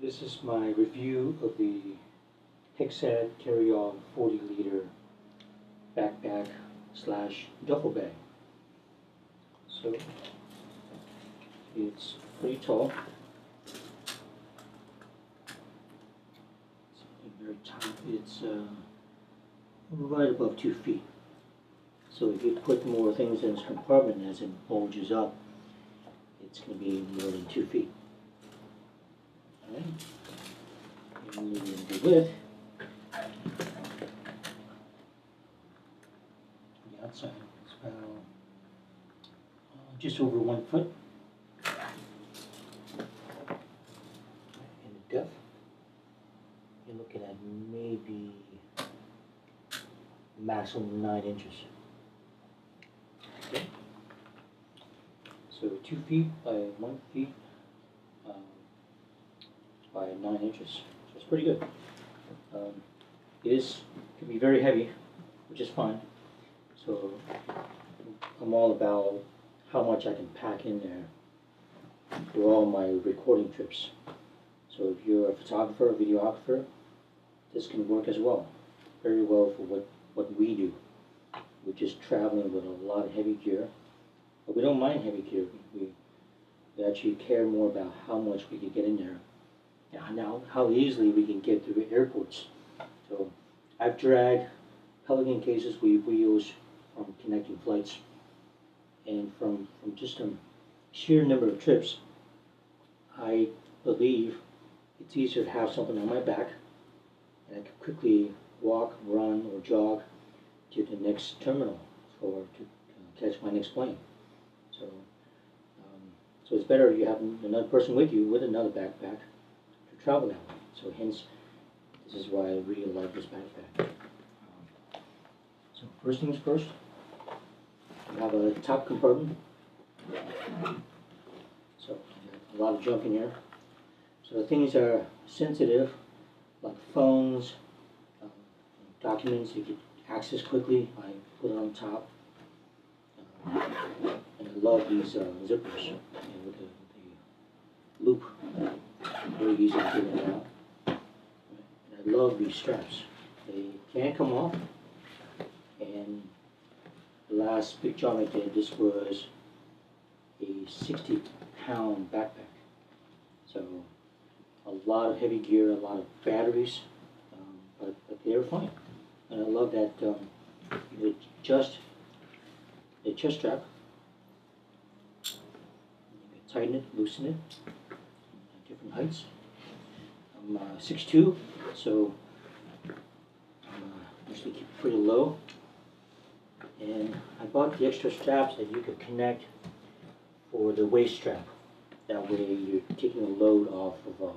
This is my review of the Hexad CarryAll 40-liter backpack slash duffel bag. So it's pretty tall. It's very tight. It's right above 2 feet. So if you put more things in this compartment as it bulges up, it's going to be more than 2 feet. Alright. And the width, the outside is about just over 1 foot. And the depth, you're looking at maybe maximum 9 inches. Okay. So 2 feet by 1 feet by 9 inches. So it's pretty good. It can be very heavy, which is fine. So I'm all about how much I can pack in there for all my recording trips. So if you're a photographer or videographer, this can work as well. Very well for what we do. We're just traveling with a lot of heavy gear. But we don't mind heavy gear. We actually care more about how much we can get in there. Now, how easily we can get through airports. So I've dragged Pelican cases with wheels from connecting flights, and from just a sheer number of trips, I believe it's easier to have something on my back, and I can quickly walk, run, or jog to the next terminal or to catch my next plane. So, so it's better if you have another person with you with another backpack to travel that way. So hence, this is why I really like this backpack. So first things first, you have a top compartment. So a lot of junk in here. So the things are sensitive, like phones, documents you can access quickly, I put it on top. And I love these zippers with the loop. Very easy to get it out. And I love these straps. They can't come off. And the last big job I did, this was a 60-pound backpack. So a lot of heavy gear, a lot of batteries, but they were fine. And I love that you adjust the chest strap. You can tighten it, loosen it, at different heights. I'm 6'2", so I usually keep it pretty low. And I bought the extra straps that you could connect for the waist strap. That way you're taking a load off of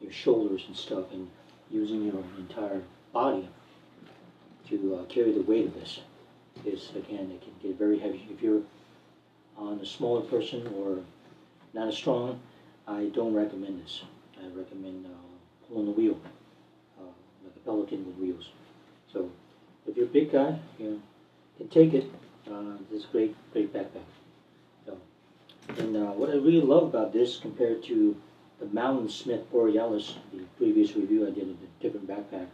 your shoulders and stuff, and using your entire body to carry the weight of this. Because again, it can get very heavy. If you're a smaller person or not as strong, I don't recommend this. I recommend pulling the wheel, like a Pelican with wheels. So if you're a big guy, you can take it. This is a great backpack. So, and what I really love about this compared to the Mountain Smith Borealis, the previous review I did of a different backpack,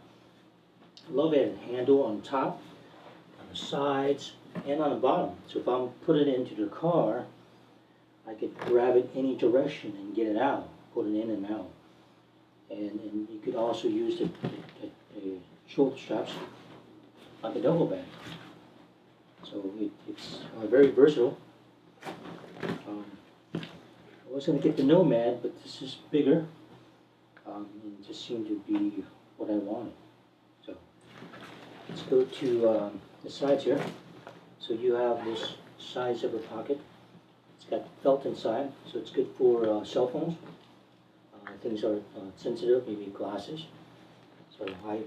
I love it handle on top, on the sides, and on the bottom. So if I'm putting it into the car, I could grab it any direction and get it out, put it in and out. And you could also use the shoulder straps like a duffel bag. So it's very versatile. I was going to get the Nomad, but this is bigger. It just seemed to be what I wanted. So let's go to the sides here. So you have this side zipper pocket. It's got felt inside, so it's good for cell phones. Things are sensitive, maybe glasses. So I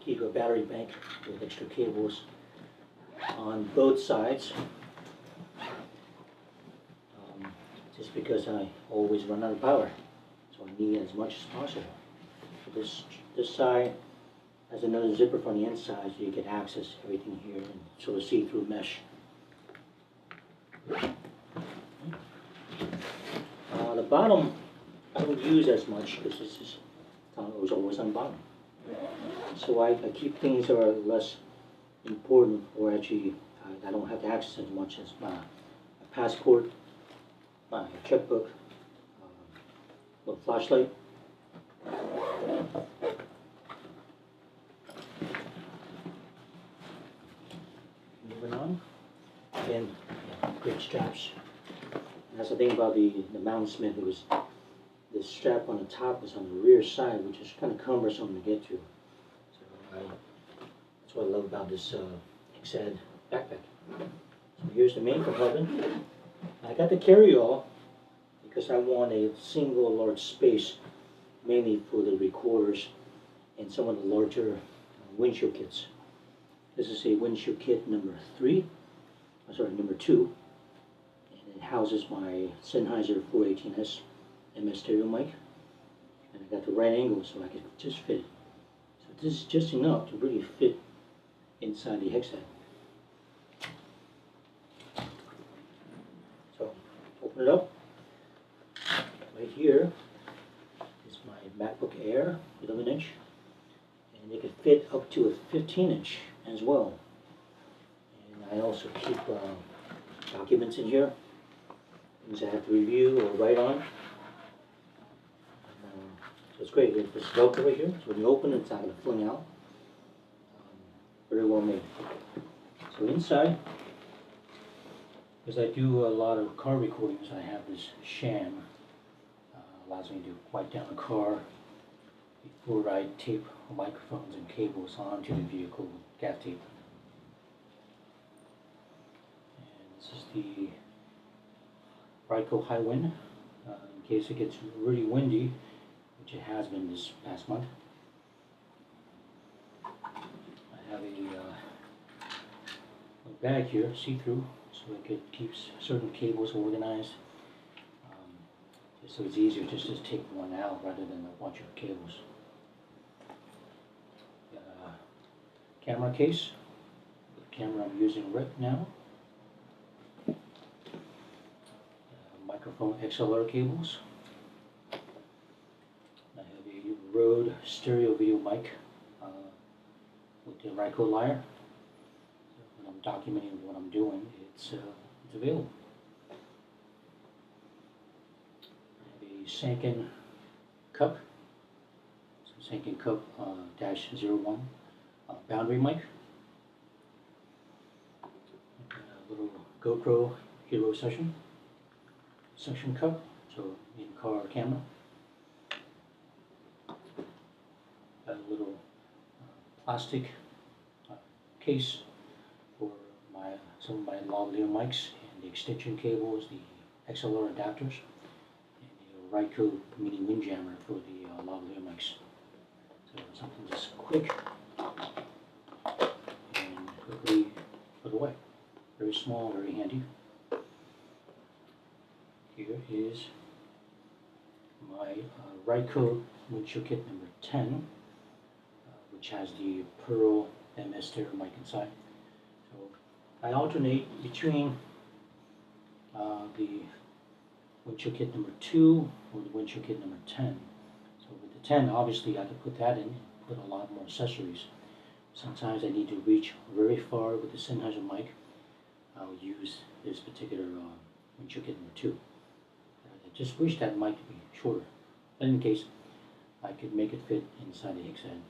keep a battery bank with extra cables on both sides. Just because I always run out of power, so I need as much as possible. So this side has another zipper from the inside, so you can access everything here and sort of see through mesh. The bottom I don't use as much because it's just it was always on the bottom. So I keep things that are less important, or actually I don't have to access as much as my passport, my checkbook, little flashlight. Moving on, again, great straps. And that's the thing about the Moundsmith. It was the strap on the top was on the rear side, which is kind of cumbersome to get to. So that's what I love about this Hexad backpack. So here's the main compartment. I got the carry-all because I want a single large space, mainly for the recorders and some of the larger windshield kits. This is a windshield kit number 2, and it houses my Sennheiser 418S MS stereo mic, and I got the right angle so I could just fit it. So this is just enough to really fit inside the Hexad. So open it up. Right here is my MacBook Air 11-inch, and it can fit up to a 15-inch as well. And I also keep documents in here, things I have to review or write on. So it's great. There's Velcro right here, so when you open it, it's not going to fling out. Very well made. So inside, because I do a lot of car recordings, I have this sham. Allows me to wipe down the car before I tape microphones and cables onto the vehicle with gaff tape. And this is the Ryco High Wind, in case it gets really windy, which it has been this past month. I have a bag here, see-through, so it keeps certain cables organized. So it's easier just to take one out rather than a bunch of cables. Got a camera case, the camera I'm using right now. Microphone XLR cables. I have a Rode stereo video mic with the Ryco lyre. So when I'm documenting what I'm doing, it's available. Sanken cup, Sanken cup -01 boundary mic, a little GoPro Hero suction cup, so in-car camera, a little plastic case for some of my lavalier mics and the extension cables, the XLR adapters. Ryco mini windjammer for the lavalier mics. So something just quick and quickly put away. Very small, very handy. Here is my Ryco windshield kit number 10, which has the Pearl MS stereo mic inside. So I alternate between the windshield kit number 2 or the windshield kit number 10. So with the 10, obviously I could put that in and put a lot more accessories. Sometimes I need to reach very far with the Sennheiser mic. I'll use this particular windshield kit number 2. I just wish that mic to be shorter. But in case, I could make it fit inside the Hexad.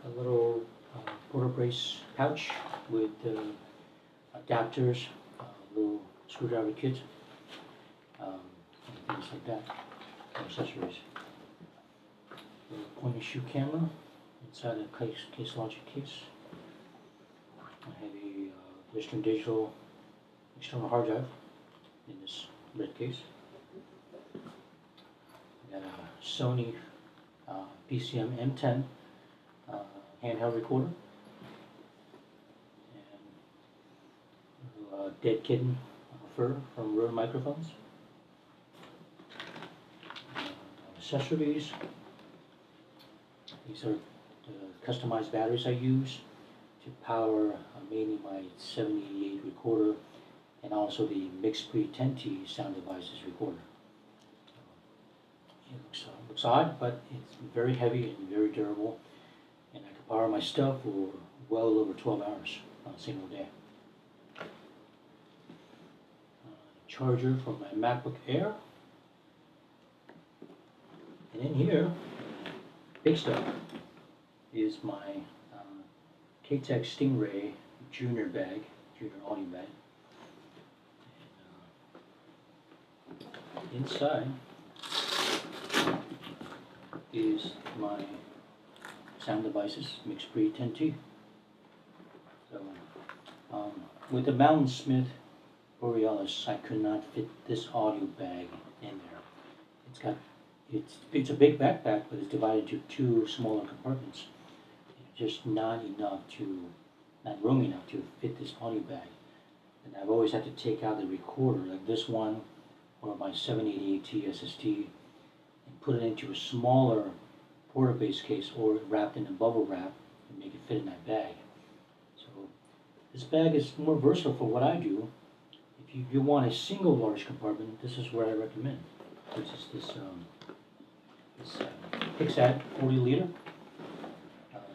A little quarter brace pouch with adapters, little screwdriver kit, and things like that, accessories. A point and shoot camera inside a case logic case. I have a Western Digital external hard drive in this red case. I got a Sony PCM M10 handheld recorder. Dead kitten fur from Rode microphones. Accessories. These are the customized batteries I use to power mainly my 7088 recorder and also the Mixed-Pre 10T sound devices recorder. It looks odd, but it's very heavy and very durable, and I can power my stuff for well over 12 hours on a single day. Charger for my MacBook Air, and in here, big stuff, is my Hexad Stingray Junior bag, Junior audio bag. And, inside is my sound devices, Mixed-Pre 10T. So, with the Mountain Smith Borealis, I could not fit this audio bag in there. It's a big backpack, but it's divided into two smaller compartments. It's just not room enough to fit this audio bag. And I've always had to take out the recorder, like this one, or my 788T SSD, and put it into a smaller porta-base case, or wrapped in a bubble wrap, and make it fit in that bag. So this bag is more versatile for what I do. If you want a single large compartment, this is where I recommend. Which is this Hexad 40-liter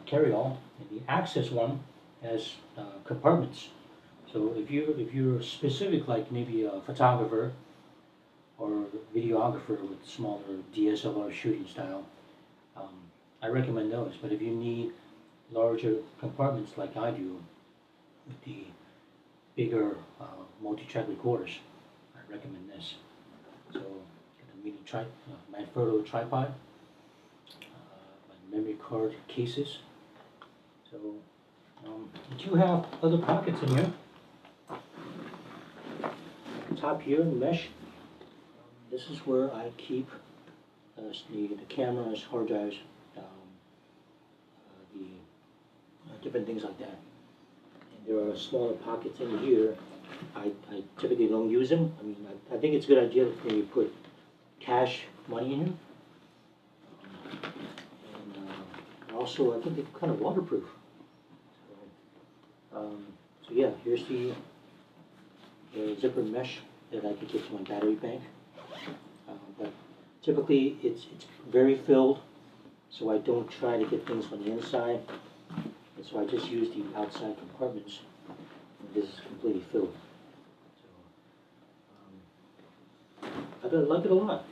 CarryAll, and the Access one has compartments. So if you're specific, like maybe a photographer or videographer with smaller DSLR shooting style, I recommend those. But if you need larger compartments like I do with the bigger multi-track recorders, I recommend this. So got a mini Manfrotto tripod, my memory card cases. So I do have other pockets in here. Top here, mesh. This is where I keep the cameras, hard drives, the different things like that. And there are smaller pockets in here. I typically don't use them. I mean, I think it's a good idea to maybe put cash money in here. And also, I think they're kind of waterproof. So yeah, here's the zipper mesh that I can get to my battery bank. But typically, it's very filled, so I don't try to get things from the inside. And so I just use the outside compartments. And this is completely filled. So I like it a lot.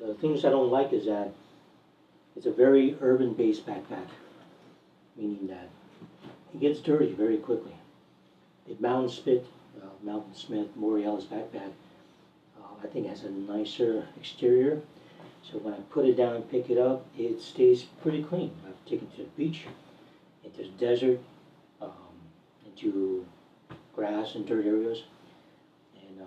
The things I don't like is that it's a very urban-based backpack, meaning that it gets dirty very quickly. The Mountain Smith Borealis backpack, I think has a nicer exterior. So when I put it down and pick it up, it stays pretty clean. I've taken it to the beach, into the desert, into grass and dirt areas, and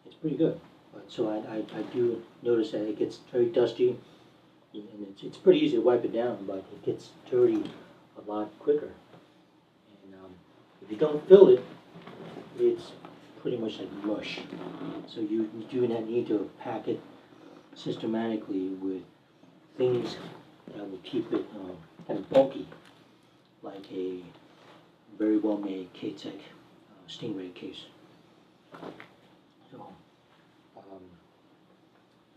it's pretty good. But so I do notice that it gets very dusty, and it's pretty easy to wipe it down, but it gets dirty a lot quicker. And if you don't fill it, it's pretty much like mush. So you do not need to pack it systematically with things that will keep it kind of bulky, like a very well-made K-Tech Stingray case. So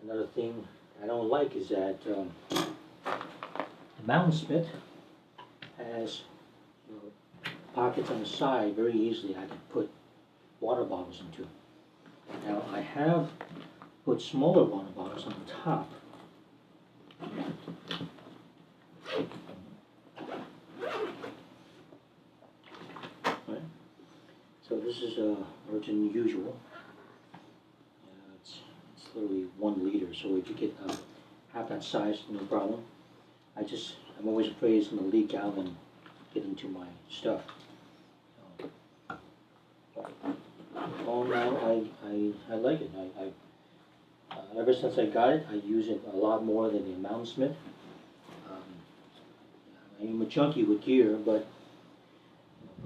another thing I don't like is that the Mountain Smith has pockets on the side very easily. I can put water bottles into. Now I have put smaller water bottles on the top. Right. So this is Virgin Usual. It's literally 1 liter. So if you get half that size, no problem. I'm always afraid it's going to leak out and get into my stuff. All now, I like it. Ever since I got it, I use it a lot more than the Mountain Smith. I'm a junkie with gear, but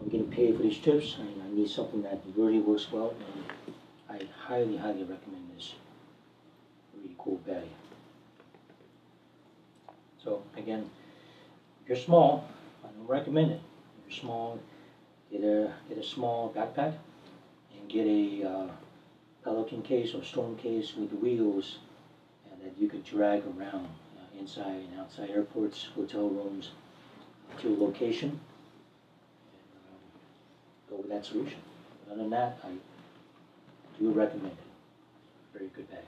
I'm getting paid for these trips, and I need something that really works well, and I highly, highly recommend this. Really cool bag. So again, if you're small, I don't recommend it. If you're small, get a small backpack and get a Pelican case or storm case with wheels and that you could drag around inside and outside airports, hotel rooms to a location, and go with that solution. Other than that, I do recommend it. Very good bag.